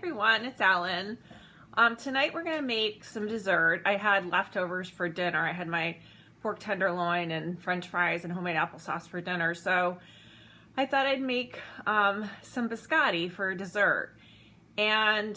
everyone, it's Ellen. Tonight we're going to make some dessert. I had leftovers for dinner. I had my pork tenderloin and french fries and homemade applesauce for dinner, so I thought I'd make some biscotti for dessert. And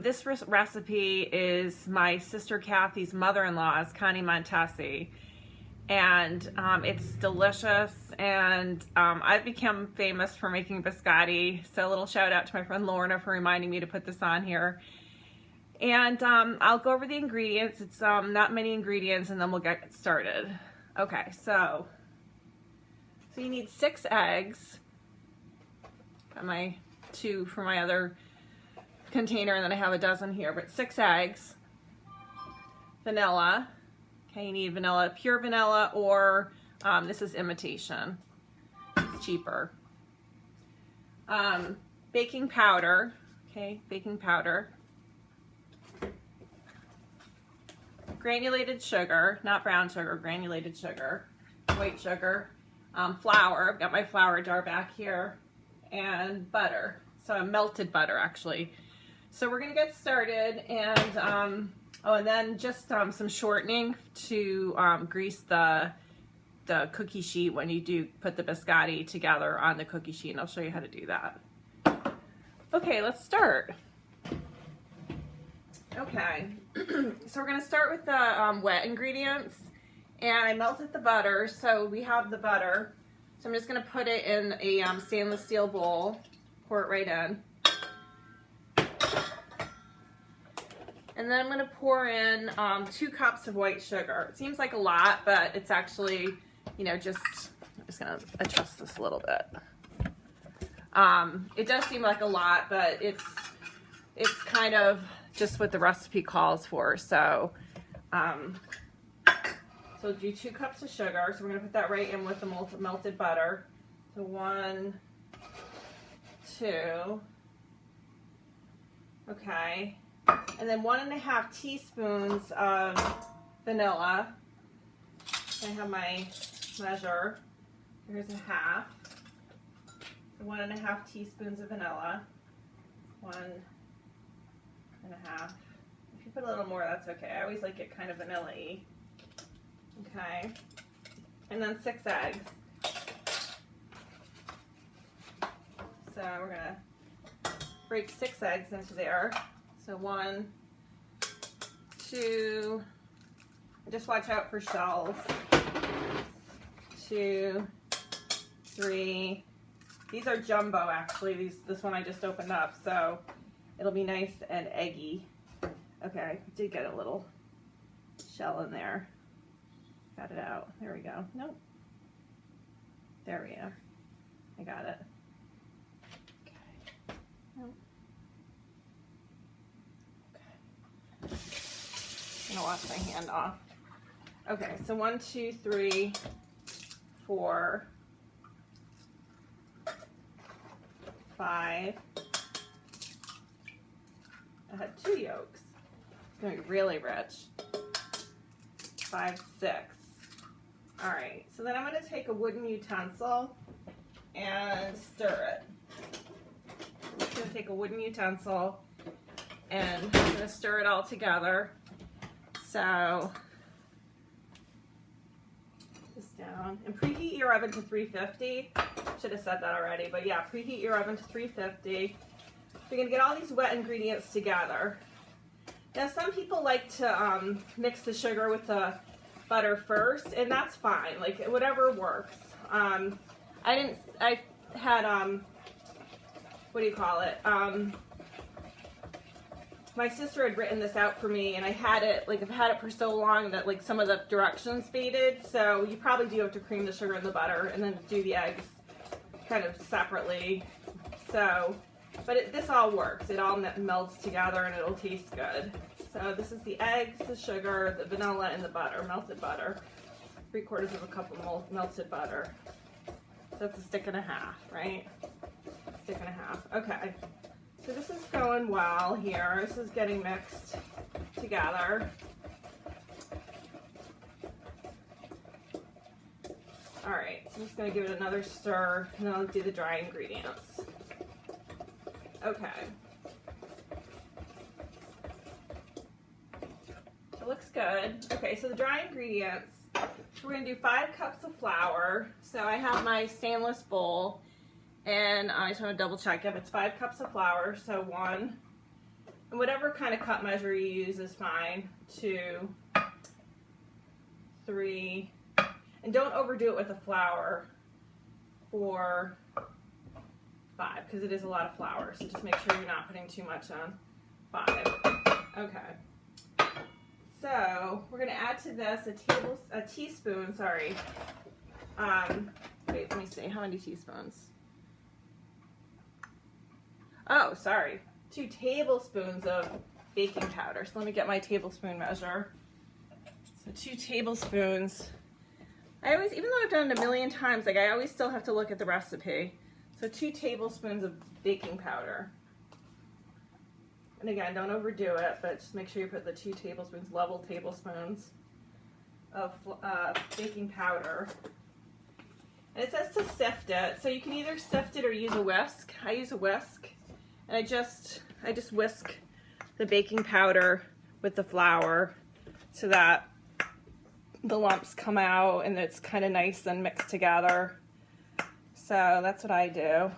this recipe is my sister Kathy's mother-in-law's, Connie Montesi. And it's delicious, and I've become famous for making biscotti, so a little shout out to my friend Lorna for reminding me to put this on here. And I'll go over the ingredients. It's not many ingredients, and then we'll get started. Okay, so you need 6 eggs. Got my 2 for my other container, and then I have a dozen here, but 6 eggs. Vanilla. Okay, you need vanilla, pure vanilla, or this is imitation. It's cheaper. Baking powder. Okay, baking powder. Granulated sugar, not brown sugar, granulated sugar. White sugar. Flour. I've got my flour jar back here. And butter. So melted butter, actually. So we're gonna get started, and oh, and then just some shortening to grease the cookie sheet when you do put the biscotti together on the cookie sheet, and I'll show you how to do that. Okay, let's start. Okay, so we're going to start with the wet ingredients, and I melted the butter, so we have the butter. So I'm just going to put it in a stainless steel bowl, pour it right in. And then I'm going to pour in 2 cups of white sugar. It seems like a lot, but it's actually, you know, I'm just going to adjust this a little bit. It does seem like a lot, but it's kind of just what the recipe calls for. So, so do 2 cups of sugar. So we're going to put that right in with the melted butter. So 1, 2, okay. And then 1½ teaspoons of vanilla. I have my measure. Here's a half. So 1½ teaspoons of vanilla. 1½ If you put a little more, that's okay. I always like it kind of vanilla-y. Okay. And then 6 eggs. So we're gonna break 6 eggs into there. So 1, 2, just watch out for shells. 2, 3. These are jumbo, actually. This one I just opened up, so it'll be nice and eggy. Okay, I did get a little shell in there. Got it out. There we go. Nope. There we go. I got it. Okay. Nope. I'm gonna wash my hand off. Okay, so 1, 2, 3, 4, 5. I had 2 yolks. It's gonna be really rich. 5, 6. All right, so then I'm gonna take a wooden utensil and stir it. I'm just gonna take a wooden utensil and I'm gonna stir it all together. So, this down, and preheat your oven to 350. Should have said that already, but yeah, preheat your oven to 350. You're gonna get all these wet ingredients together. Now, some people like to mix the sugar with the butter first, and that's fine. Like whatever works. I had what do you call it? My sister had written this out for me, and I had it, like I've had it for so long that like some of the directions faded, so you probably do have to cream the sugar and the butter and then do the eggs kind of separately. So, but this all works. It all melts together and it'll taste good. So this is the eggs, the sugar, the vanilla, and the butter, melted butter. 3/4 of a cup of melted butter. So that's a stick and a half, right? Stick and a half. Okay. So this is going well here. This is getting mixed together. All right, so I'm just gonna give it another stir, and then I'll do the dry ingredients. Okay. good. Okay, so the dry ingredients, we're going to do 5 cups of flour. So I have my stainless bowl, and I just want to double check if it's 5 cups of flour. So 1, and whatever kind of cup measure you use is fine. 2, 3, and don't overdo it with the flour. 4, 5, because it is a lot of flour. So just make sure you're not putting too much on. 5. Okay. So we're going to add to this a teaspoon, sorry. Wait, let me see. How many teaspoons? Oh, sorry. 2 tablespoons of baking powder. So let me get my tablespoon measure. So 2 tablespoons. I always, even though I've done it a million times, like I always still have to look at the recipe. So 2 tablespoons of baking powder. And again, don't overdo it, but just make sure you put the 2 tablespoons, level tablespoons of baking powder. And it says to sift it, so you can either sift it or use a whisk. I use a whisk, and I just whisk the baking powder with the flour so that the lumps come out and it's kind of nice and mixed together. So that's what I do.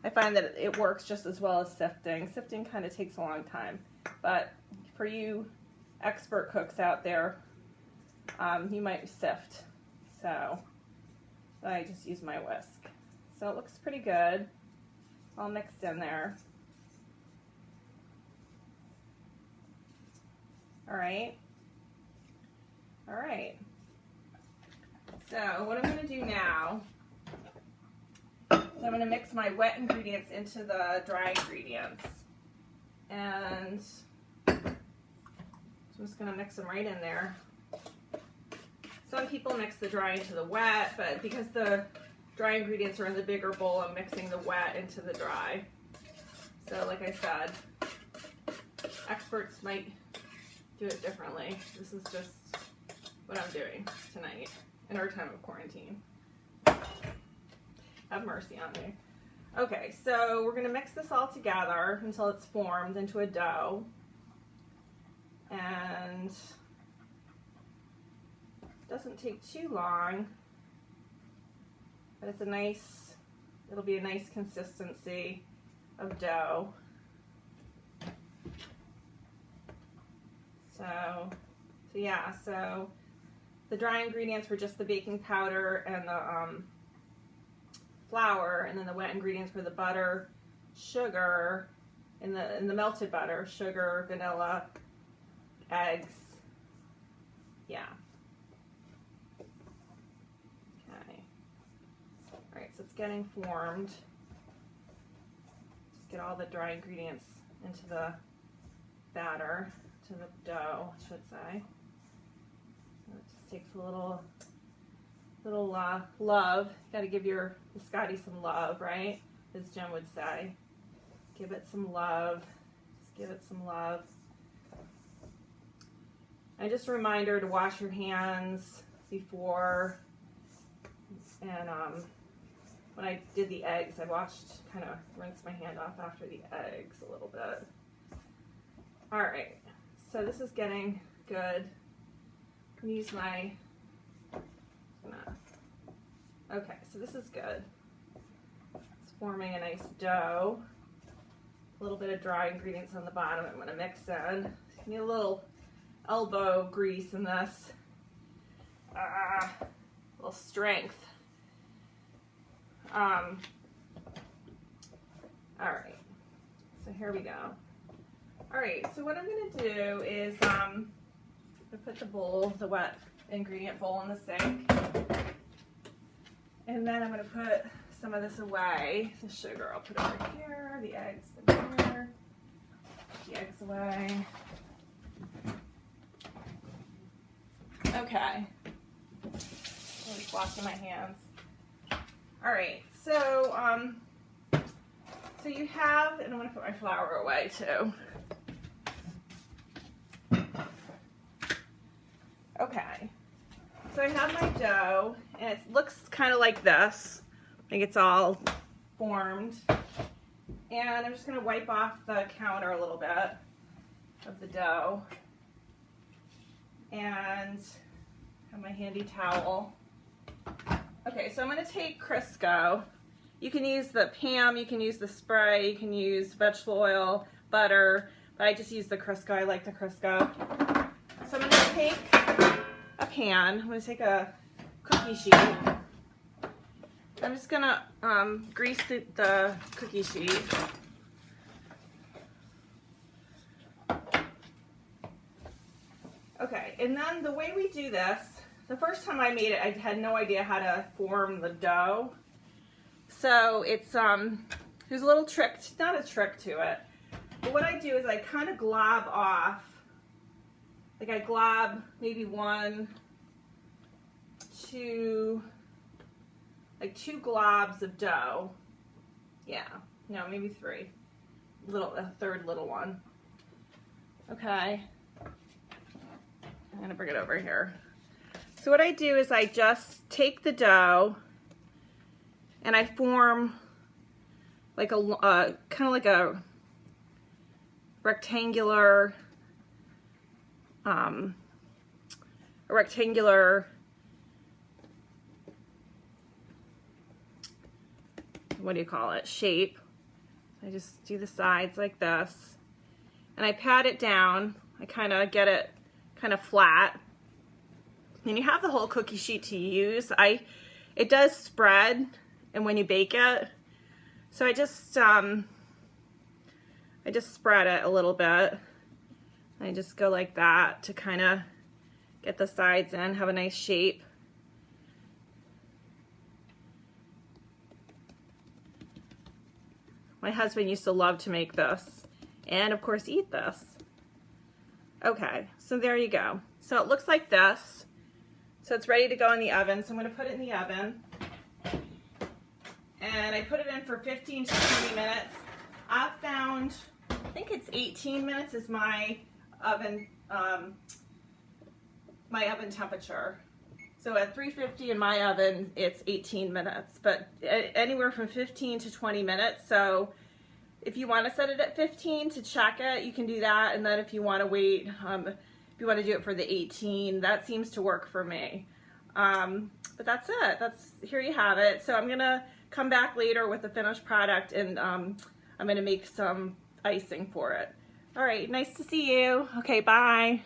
I find that it works just as well as sifting. Sifting kind of takes a long time, but for you expert cooks out there, you might sift. So I just use my whisk. So it looks pretty good, all mixed in there. All right. All right. So what I'm going to do now, I'm going to mix my wet ingredients into the dry ingredients. And so I'm just going to mix them right in there. Some people mix the dry into the wet, but because the dry ingredients are in the bigger bowl, I'm mixing the wet into the dry. So like I said, experts might do it differently. This is just what I'm doing tonight in our time of quarantine. Have mercy on me. Okay, so we're going to mix this all together until it's formed into a dough. And it doesn't take too long, but it's it'll be a nice consistency of dough. So yeah, so the dry ingredients were just the baking powder and the flour, and then the wet ingredients were the butter, sugar, in the melted butter, sugar, vanilla, eggs. Yeah. Okay. All right, so it's getting formed. Just get all the dry ingredients into the batter, to the dough, I should say. So it just takes a little love. Got to give your Biscotti some love, right? As Jim would say. Give it some love. Just give it some love. And just a reminder to wash your hands before. And when I did the eggs, I kind of rinsed my hand off after the eggs a little bit. All right, so this is getting good. I'm use my. Okay, so this is good. It's forming a nice dough. A little bit of dry ingredients on the bottom I'm going to mix in. You need a little elbow grease in this. A little strength. All right, so here we go. All right, so what I'm going to do is I'm going to put the wet ingredient bowl in the sink. And then I'm going to put some of this away. The sugar I'll put over here, the eggs in here, the eggs away. Okay. I'm just washing my hands. All right, so you have, and I'm going to put my flour away too. Okay, so I have my dough, and it looks kind of like this. Like it's all formed. And I'm just going to wipe off the counter a little bit. of the dough. And have my handy towel. Okay, so I'm going to take Crisco. You can use the Pam, you can use the spray, you can use vegetable oil, butter, but I just use the Crisco. I like the Crisco. So I'm going to take a pan. I'm going to take a cookie sheet. I'm just going to grease the cookie sheet. Okay, and then the way we do this, the first time I made it, I had no idea how to form the dough. So it's, there's a little trick, not a trick to it, but what I do is I kind of glob off, like I glob maybe one, two, like 2 globs of dough. Yeah, no, maybe 3. A third little one. Okay. I'm gonna bring it over here. So what I do is I just take the dough and I form like a kind of like a rectangular what do you call it, shape. I just do the sides like this and I pat it down. I kind of get it kind of flat. And you have the whole cookie sheet to use. It does spread and when you bake it. So I just spread it a little bit. I just go like that to kind of get the sides in, have a nice shape. My husband used to love to make this and of course eat this. Okay, so there you go. So it looks like this. So it's ready to go in the oven. So I'm going to put it in the oven. And I put it in for 15 to 20 minutes. I've found, I think it's 18 minutes is my oven temperature. So at 350 in my oven, it's 18 minutes, but anywhere from 15 to 20 minutes. So if you want to set it at 15 to check it, you can do that. And then if you want to wait, if you want to do it for the 18, that seems to work for me. But that's it. Here you have it. So I'm going to come back later with the finished product and I'm going to make some icing for it. All right, nice to see you. Okay, bye.